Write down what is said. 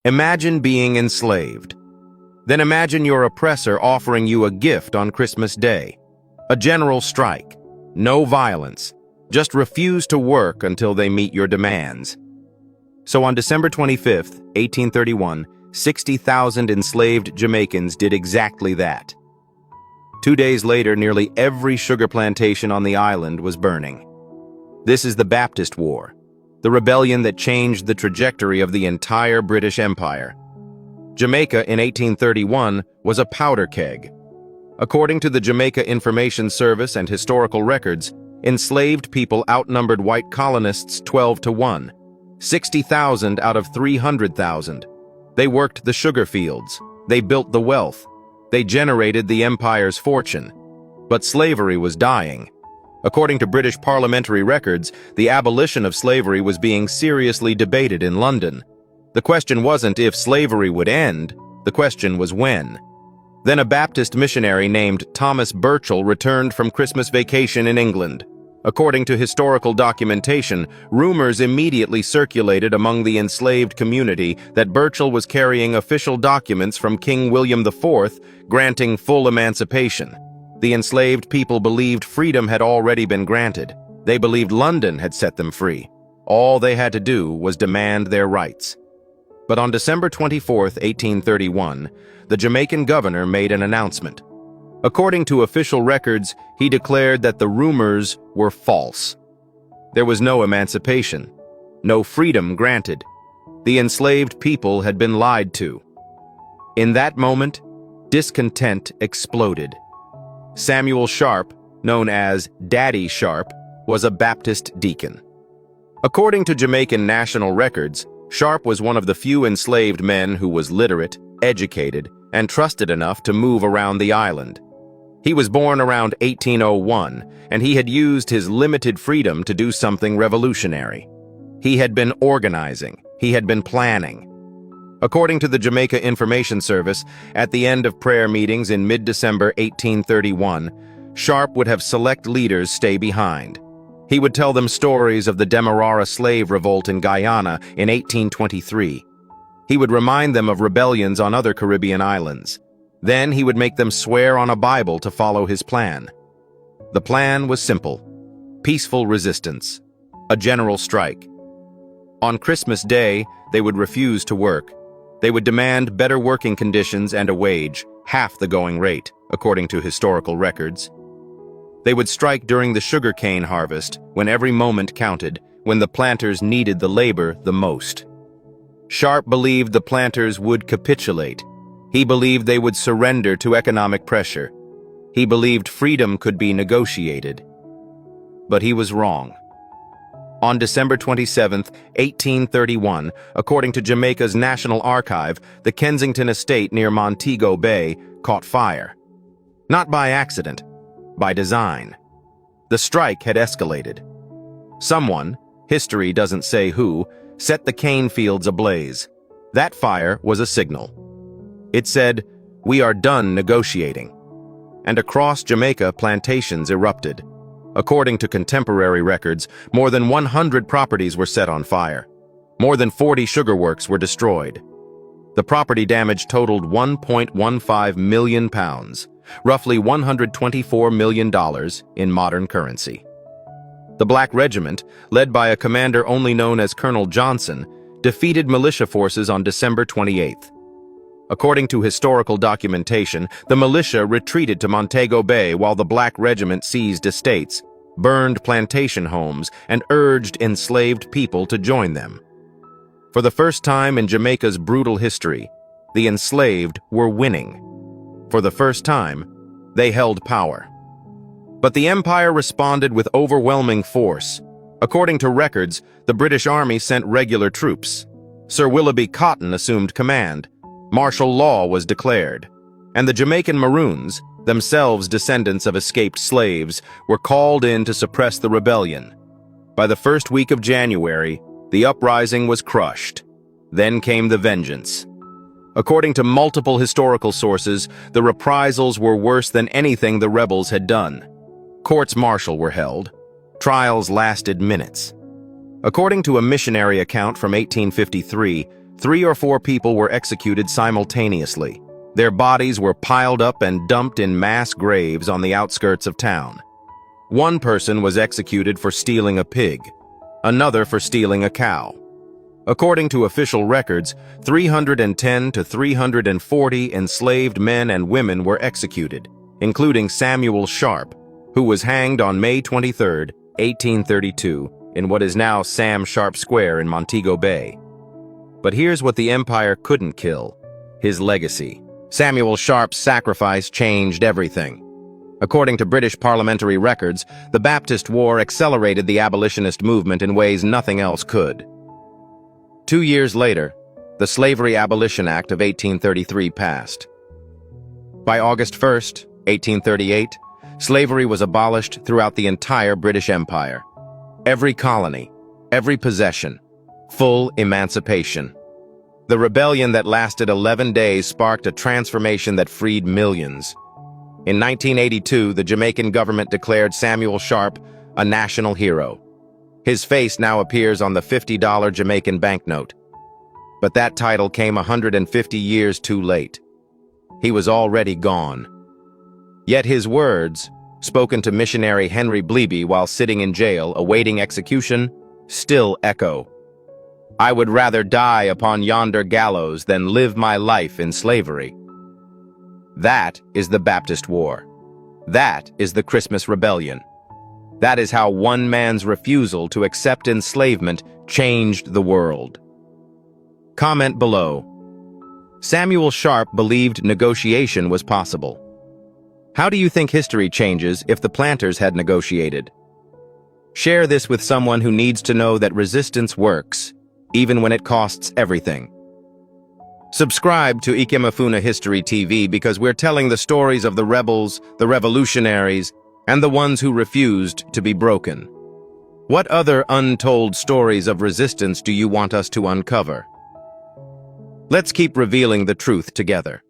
Imagine being enslaved. Then imagine your oppressor offering you a gift on Christmas Day. A general strike. No violence. Just refuse to work until they meet your demands. So on December 25th, 1831, 60,000 enslaved Jamaicans did exactly that. 2 days later, nearly every sugar plantation on the island was burning. This is the Baptist War, the rebellion that changed the trajectory of the entire British Empire. Jamaica in 1831 was a powder keg. According to the Jamaica Information Service and historical records, enslaved people outnumbered white colonists 12-1, 60,000 out of 300,000. They worked the sugar fields, they built the wealth, they generated the empire's fortune. But slavery was dying. According to British parliamentary records, the abolition of slavery was being seriously debated in London. The question wasn't if slavery would end, the question was when. Then a Baptist missionary named Thomas Burchell returned from Christmas vacation in England. According to historical documentation, rumors immediately circulated among the enslaved community that Burchell was carrying official documents from King William IV granting full emancipation. The enslaved people believed freedom had already been granted. They believed London had set them free. All they had to do was demand their rights. But on December 24, 1831, the Jamaican governor made an announcement. According to official records, he declared that the rumors were false. There was no emancipation, no freedom granted. The enslaved people had been lied to. In that moment, discontent exploded. Samuel Sharpe, known as Daddy Sharpe, was a Baptist deacon. According to Jamaican national records, Sharpe was one of the few enslaved men who was literate, educated, and trusted enough to move around the island. He was born around 1801, and he had used his limited freedom to do something revolutionary. He had been organizing, he had been planning. According to the Jamaica Information Service, at the end of prayer meetings in mid-December 1831, Sharpe would have select leaders stay behind. He would tell them stories of the Demerara slave revolt in Guyana in 1823. He would remind them of rebellions on other Caribbean islands. Then he would make them swear on a Bible to follow his plan. The plan was simple: peaceful resistance, a general strike. On Christmas Day, they would refuse to work. They would demand better working conditions and a wage, half the going rate, according to historical records. They would strike during the sugarcane harvest, when every moment counted, when the planters needed the labor the most. Sharpe believed the planters would capitulate. He believed they would surrender to economic pressure. He believed freedom could be negotiated. But he was wrong. On December 27, 1831, according to Jamaica's National Archive, the Kensington estate near Montego Bay caught fire. Not by accident, by design. The strike had escalated. Someone, history doesn't say who, set the cane fields ablaze. That fire was a signal. It said, "We are done negotiating." And across Jamaica, plantations erupted. According to contemporary records, more than 100 properties were set on fire. More than 40 sugar works were destroyed. The property damage totaled £1.15 million, roughly $124 million in modern currency. The Black Regiment, led by a commander only known as Colonel Johnson, defeated militia forces on December 28th. According to historical documentation, the militia retreated to Montego Bay while the Black Regiment seized estates, burned plantation homes, and urged enslaved people to join them. For the first time in Jamaica's brutal history, the enslaved were winning. For the first time, they held power. But the empire responded with overwhelming force. According to records, the British Army sent regular troops. Sir Willoughby Cotton assumed command. Martial law was declared, and the Jamaican Maroons, themselves descendants of escaped slaves, were called in to suppress the rebellion. By the first week of January, the uprising was crushed. Then came the vengeance. According to multiple historical sources, the reprisals were worse than anything the rebels had done. Courts-martial were held. Trials lasted minutes. According to a missionary account from 1853, 3 or 4 people were executed simultaneously. Their bodies were piled up and dumped in mass graves on the outskirts of town. One person was executed for stealing a pig, another for stealing a cow. According to official records, 310 to 340 enslaved men and women were executed, including Samuel Sharpe, who was hanged on May 23, 1832, in what is now Sam Sharpe Square in Montego Bay. But here's what the empire couldn't kill: his legacy. Samuel Sharpe's sacrifice changed everything. According to British parliamentary records, the Baptist War accelerated the abolitionist movement in ways nothing else could. 2 years later, the Slavery Abolition Act of 1833 passed. By August 1, 1838, slavery was abolished throughout the entire British Empire. Every colony, every possession, full emancipation. The rebellion that lasted 11 days sparked a transformation that freed millions. In 1982, the Jamaican government declared Samuel Sharpe a national hero. His face now appears on the $50 Jamaican banknote. But that title came 150 years too late. He was already gone. Yet his words, spoken to missionary Henry Bleby while sitting in jail awaiting execution, still echo. "I would rather die upon yonder gallows than live my life in slavery." That is the Baptist War. That is the Christmas Rebellion. That is how one man's refusal to accept enslavement changed the world. Comment below. Samuel Sharpe believed negotiation was possible. How do you think history changes if the planters had negotiated? Share this with someone who needs to know that resistance works, even when it costs everything. Subscribe to Ikemefuna History TV because we're telling the stories of the rebels, the revolutionaries, and the ones who refused to be broken. What other untold stories of resistance do you want us to uncover? Let's keep revealing the truth together.